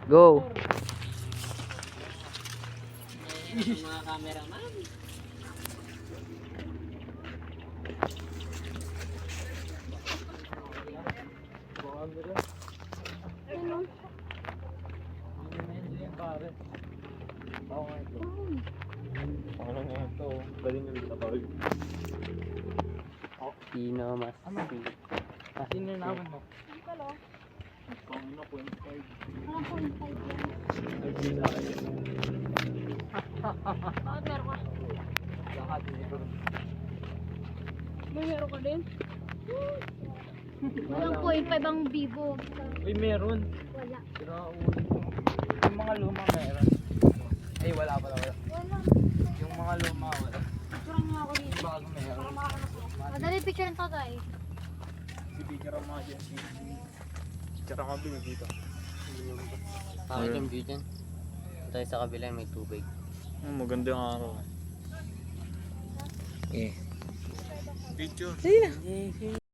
Go. Mga cameraman. Sino mas Sino naman mo? Bakit meron ka? May meron ka din? Walang 0.5 ang Vivo. Uy, meron. Wala. Yung mga luma meron. Ay, wala. Wala. Yung mga luma, wala. Picturean niyo ako dito. Bago meron. Madali picture to guys. Si picture ang mga dyan. Picture ang mga dito. Bakit yung view dyan? Tayo sa kabila may tubig. Maganda yung araw. Eh. Picture.